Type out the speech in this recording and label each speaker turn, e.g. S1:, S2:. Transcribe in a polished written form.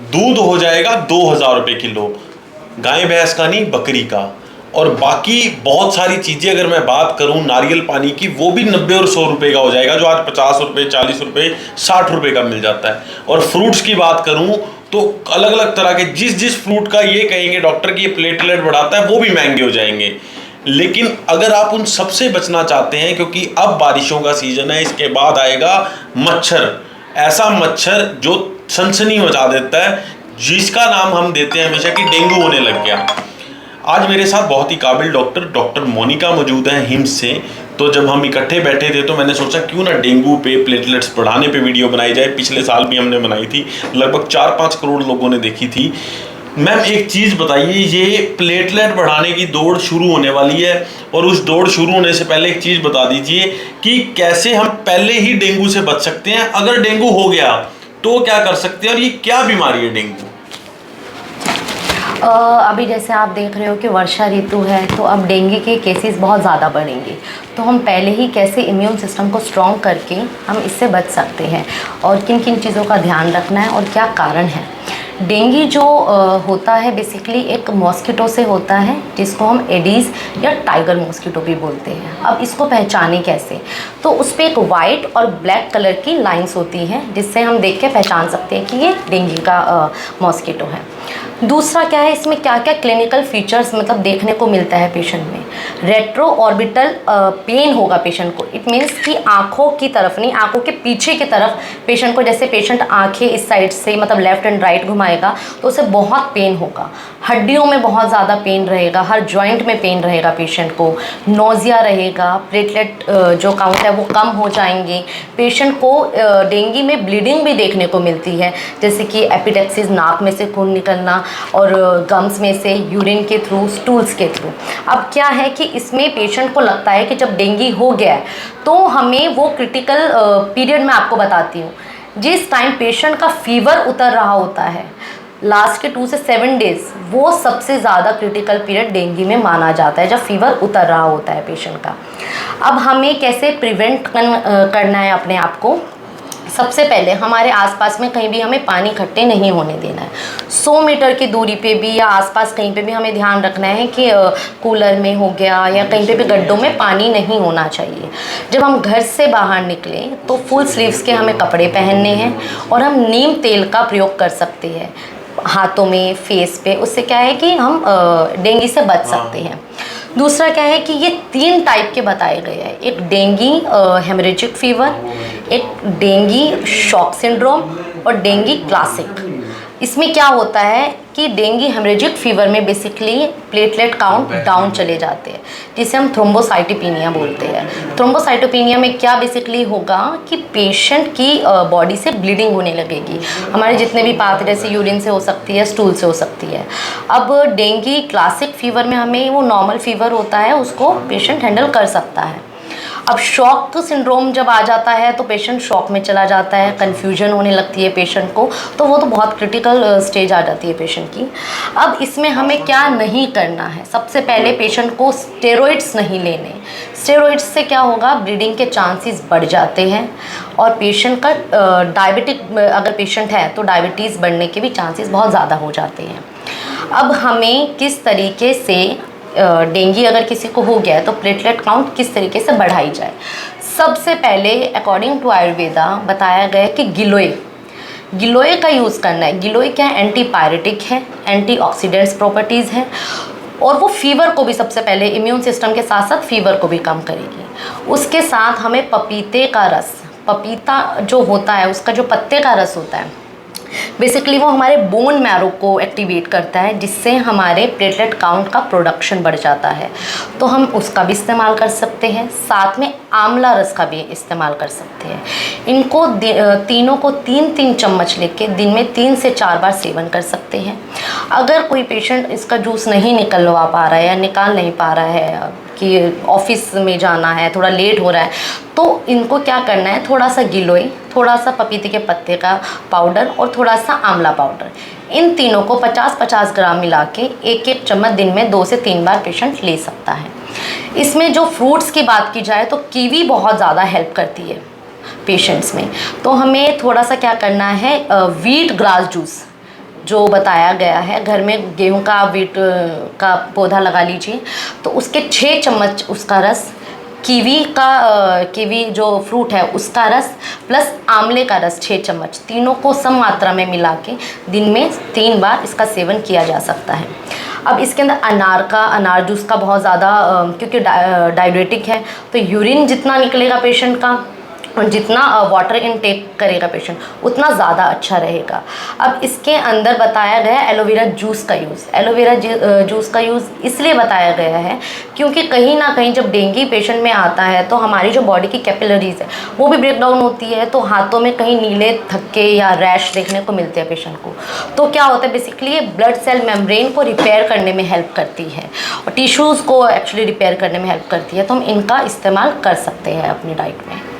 S1: दूध हो जाएगा 2,000 रुपये किलो, गाय भैंस का नहीं, बकरी का। और बाकी बहुत सारी चीज़ें अगर मैं बात करूं नारियल पानी की, वो भी 90 और 100 रुपये का हो जाएगा, जो आज 50 रुपये, 40 रुपये, 60 रुपये का मिल जाता है। और फ्रूट्स की बात करूं तो अलग अलग तरह के जिस जिस फ्रूट का ये कहेंगे डॉक्टर कि ये प्लेटलेट बढ़ाता है, वो भी महंगे हो जाएंगे। लेकिन अगर आप उन सबसे बचना चाहते हैं, क्योंकि अब बारिशों का सीजन है, इसके बाद आएगा मच्छर, ऐसा मच्छर जो सनसनी मचा देता है, जिसका नाम हम देते हैं हमेशा कि डेंगू होने लग गया। आज मेरे साथ बहुत ही काबिल डॉक्टर मोनिका मौजूद हैं हिम्स से। तो जब हम इकट्ठे बैठे थे तो मैंने सोचा क्यों ना डेंगू पे, प्लेटलेट्स बढ़ाने पे वीडियो बनाई जाए। पिछले साल भी हमने बनाई थी, लगभग 4-5 करोड़ लोगों ने देखी थी। मैम एक चीज़ बताइए, ये प्लेटलेट बढ़ाने की दौड़ शुरू होने वाली है, और उस दौड़ शुरू होने से पहले एक चीज़ बता दीजिए कि कैसे हम पहले ही डेंगू से बच सकते हैं। अगर डेंगू हो गया तो क्या कर सकते हैं, और ये क्या बीमारी है डेंगू?
S2: अभी जैसे आप देख रहे हो कि वर्षा ऋतु है, तो अब डेंगू के केसेस बहुत ज़्यादा बढ़ेंगे। तो हम पहले ही कैसे इम्यून सिस्टम को स्ट्रॉन्ग करके हम इससे बच सकते हैं, और किन किन चीज़ों का ध्यान रखना है और क्या कारण है। डेंगू जो होता है बेसिकली एक मॉस्किटो से होता है, जिसको हम एडीज़ या टाइगर मॉस्किटो भी बोलते हैं। अब इसको पहचाने कैसे, तो उस पर एक वाइट और ब्लैक कलर की लाइंस होती हैं, जिससे हम देख के पहचान सकते हैं कि ये डेंगू का मॉस्किटो है। दूसरा क्या है, इसमें क्या क्या क्लिनिकल फीचर्स मतलब देखने को मिलता है पेशेंट में। रेट्रो ऑर्बिटल पेन होगा पेशेंट को, इट मीन्स कि आँखों की तरफ नहीं, आँखों के पीछे की तरफ पेशेंट को, जैसे पेशेंट आँखें इस साइड से मतलब लेफ्ट एंड राइट घुमाएगा तो उसे बहुत पेन होगा। हड्डियों में बहुत ज़्यादा पेन रहेगा, हर जॉइंट में पेन रहेगा पेशेंट को। नोजिया रहेगा, प्लेटलेट जो काउंट है वो कम हो जाएंगे। पेशेंट को डेंगू में ब्लीडिंग भी देखने को मिलती है, जैसे कि एपिडेक्सिस, नाक में से खून निकलना, और गम्स में से, यूरिन के थ्रू, स्टूल्स के थ्रू। अब क्या है कि इसमें पेशेंट को लगता है कि जब डेंगू हो गया है तो हमें वो क्रिटिकल पीरियड में आपको बताती हूँ, जिस टाइम पेशेंट का फीवर उतर रहा होता है, लास्ट के 2 से 7 डेज़, वो सबसे ज़्यादा क्रिटिकल पीरियड डेंगू में माना जाता है, जब फीवर उतर रहा होता है पेशेंट का। अब हमें कैसे प्रिवेंट करना है अपने आप को। सबसे पहले हमारे आसपास में कहीं भी हमें पानी इकट्ठे नहीं होने देना है। 100 मीटर की दूरी पे भी या आसपास कहीं पे भी हमें ध्यान रखना है कि कूलर में हो गया या कहीं पे भी गड्ढों में पानी नहीं होना चाहिए। जब हम घर से बाहर निकलें तो फुल स्लीव्स के हमें कपड़े पहनने हैं, और हम नीम तेल का प्रयोग कर सकते हैं हाथों में, फेस पे। उससे क्या है कि हम डेंगू से बच सकते हैं। दूसरा क्या है कि ये 3 टाइप के बताए गए हैं, एक डेंगू हेमरेजिक फीवर, एक डेंगू शॉक सिंड्रोम, और डेंगू क्लासिक। इसमें क्या होता है कि डेंगू हेमरेजिक फीवर में बेसिकली प्लेटलेट काउंट डाउन चले जाते हैं, जिसे हम थ्रोम्बोसाइटोपेनिया बोलते हैं। थ्रोम्बोसाइटोपेनिया में क्या बेसिकली होगा कि पेशेंट की बॉडी से ब्लीडिंग होने लगेगी। हमारे जितने भी पाथ, जैसे यूरिन से हो सकती है, स्टूल से हो सकती है। अब डेंगू क्लासिक फीवर में हमें वो नॉर्मल फीवर होता है, उसको पेशेंट हैंडल कर सकता है। अब शॉक सिंड्रोम जब आ जाता है तो पेशेंट शॉक में चला जाता है, कन्फ्यूजन होने लगती है पेशेंट को, तो वो तो बहुत क्रिटिकल स्टेज आ जाती है पेशेंट की। अब इसमें हमें क्या नहीं करना है, सबसे पहले पेशेंट को स्टेरॉइड्स नहीं लेने। स्टेरॉइड्स से क्या होगा, ब्लीडिंग के चांसेस बढ़ जाते हैं, और पेशेंट का डायबिटिक अगर पेशेंट है तो डायबिटीज़ बढ़ने के भी चांसेस बहुत ज़्यादा हो जाते हैं। अब हमें किस तरीके से डेंगू अगर किसी को हो गया है तो प्लेटलेट काउंट किस तरीके से बढ़ाई जाए। सबसे पहले अकॉर्डिंग टू आयुर्वेदा बताया गया कि गिलोय का यूज़ करना है। गिलोय क्या है, एंटीपायरेटिक है, एंटीऑक्सीडेंट्स प्रॉपर्टीज़ है, और वो फीवर को भी सबसे पहले इम्यून सिस्टम के साथ साथ फीवर को भी कम करेगी। उसके साथ हमें पपीते का रस, पपीता जो होता है उसका जो पत्ते का रस होता है, बेसिकली वो हमारे बोन मैरो को एक्टिवेट करता है, जिससे हमारे प्लेटलेट काउंट का प्रोडक्शन बढ़ जाता है, तो हम उसका भी इस्तेमाल कर सकते हैं। साथ में आंवला रस का भी इस्तेमाल कर सकते हैं। इनको तीनों को 3-3 चम्मच लेके दिन में 3 से 4 बार सेवन कर सकते हैं। अगर कोई पेशेंट इसका जूस नहीं निकलवा पा रहा है या निकाल नहीं पा रहा है कि ऑफिस में जाना है, थोड़ा लेट हो रहा है, तो इनको क्या करना है, थोड़ा सा गिलोय, थोड़ा सा पपीते के पत्ते का पाउडर और थोड़ा सा आंवला पाउडर, इन तीनों को 50-50 ग्राम मिला के 1-1 चम्मच दिन में 2 से 3 बार पेशेंट ले सकता है। इसमें जो फ्रूट्स की बात की जाए तो कीवी बहुत ज़्यादा हेल्प करती है पेशेंट्स में। तो हमें थोड़ा सा क्या करना है, व्हीट ग्रास जूस, जो बताया गया है, घर में गेहूं का वीट का पौधा लगा लीजिए तो उसके 6 चम्मच उसका रस, कीवी जो फ्रूट है उसका रस प्लस आंवले का रस 6 चम्मच, तीनों को सम मात्रा में मिला के दिन में 3 बार इसका सेवन किया जा सकता है। अब इसके अंदर अनार जूस का बहुत ज़्यादा क्योंकि डायबिटिक है तो यूरिन जितना निकलेगा पेशेंट का और जितना वाटर इनटेक करेगा पेशेंट उतना ज़्यादा अच्छा रहेगा। अब इसके अंदर बताया गया है एलोवेरा जूस का यूज़। एलोवेरा जूस का यूज़ इसलिए बताया गया है क्योंकि कहीं ना कहीं जब डेंगू पेशेंट में आता है तो हमारी जो बॉडी की कैपिलरीज है वो भी ब्रेक डाउन होती है, तो हाथों में कहीं नीले थक्के या रैश देखने को मिलते हैं पेशेंट को। तो क्या होता है बेसिकली ये ब्लड सेल मेम्ब्रेन को रिपेयर करने में हेल्प करती है और टिश्यूज़ को एक्चुअली रिपेयर करने में हेल्प करती है, तो हम इनका इस्तेमाल कर सकते हैं अपनी डाइट में।